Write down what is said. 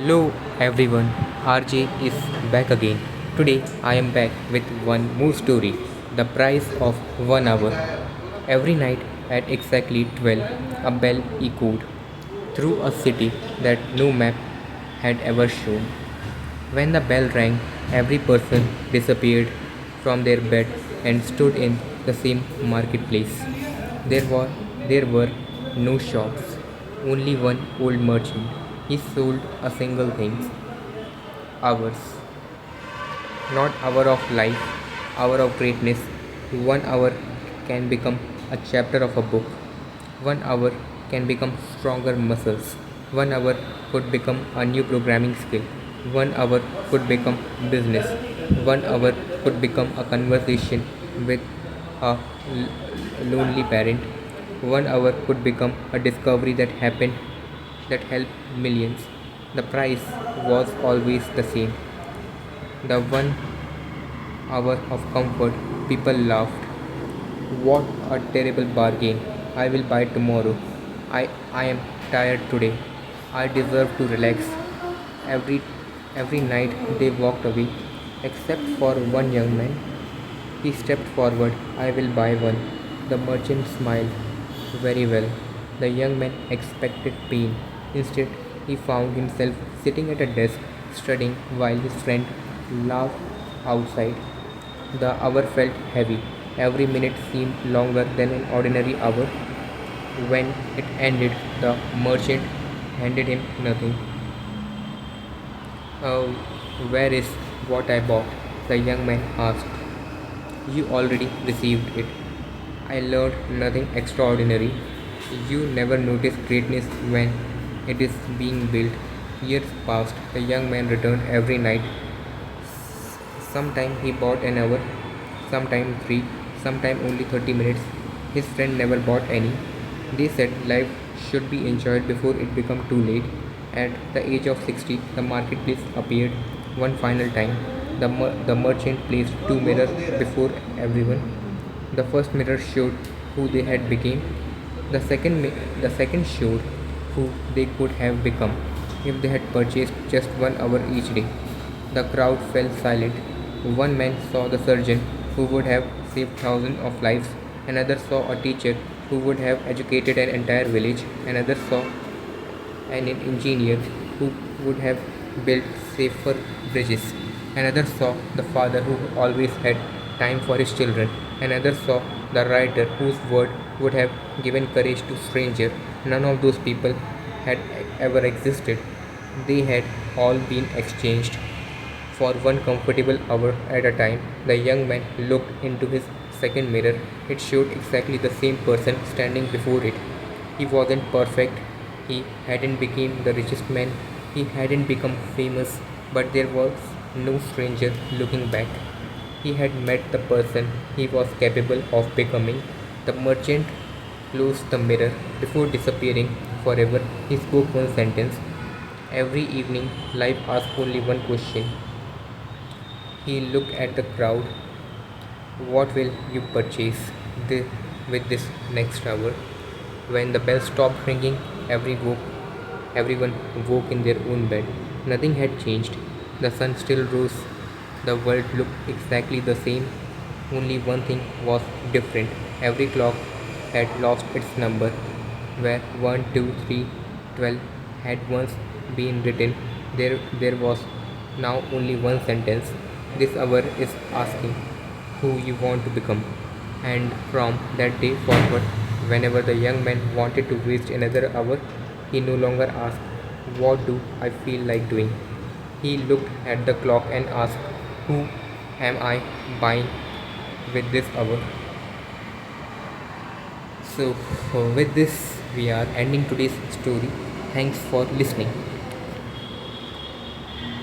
Hello everyone, RJ is back again. Today I am back with one more story, The Price of 1 Hour. Every night at exactly 12, a bell echoed through a city that no map had ever shown. When the bell rang, every person disappeared from their bed and stood in the same marketplace. There were, there were no shops, only one old merchant. He sold a single thing, hours. Not hour of life, hour of greatness. 1 hour can become a chapter of a book. 1 hour can become stronger muscles. 1 hour could become a new programming skill. 1 hour could become business. 1 hour could become a conversation with a lonely parent. 1 hour could become a discovery that helped millions. The price was always the same. The 1 hour of comfort, people laughed. What a terrible bargain. I will buy tomorrow. I am tired today. I deserve to relax. Every every night they walked away, except for one young man. He stepped forward. I will buy one. The merchant smiled. Very well. The young man expected pain. Instead, he found himself sitting at a desk, studying while his friend laughed outside. The hour felt heavy. Every minute seemed longer than an ordinary hour. When it ended, the merchant handed him nothing. "Oh, where is what I bought?" the young man asked. "You already received it." "I learned nothing extraordinary." "You never notice greatness when it is being built." Years passed. The young man returned every night. Sometime he bought an hour, sometime three, sometime only 30 minutes. His friend never bought any. They said life should be enjoyed before it become too late. At the age of 60, the marketplace appeared one final time. The merchant placed two mirrors before everyone. The first mirror showed who they had become. The second showed who they could have become if they had purchased just 1 hour each day. The crowd fell silent. One man saw the surgeon who would have saved thousands of lives. Another saw a teacher who would have educated an entire village. Another saw an engineer who would have built safer bridges. Another saw the father who always had time for his children. Another saw the writer whose word would have given courage to strangers. None of those people had ever existed. They had all been exchanged for one comfortable hour at a time. The young man looked into his second mirror. It showed exactly the same person standing before it. He wasn't perfect. He hadn't become the richest man. He hadn't become famous. But there was no stranger looking back. He had met the person he was capable of becoming. The merchant closed the mirror before disappearing forever. He spoke one sentence. Every evening, life asked only one question. He looked at the crowd. What will you purchase with this next hour? When the bell stopped ringing, everyone woke in their own bed. Nothing had changed. The sun still rose. The world looked exactly the same. Only one thing was different. Every clock had lost its number. Where 1, 2, 3, 12 had once been written, there was now only one sentence. This hour is asking who you want to become. And from that day forward, whenever the young man wanted to waste another hour, he no longer asked, "What do I feel like doing?" He looked at the clock and asked, "Who am I buying with this hour?" So, with this, we are ending today's story. Thanks for listening.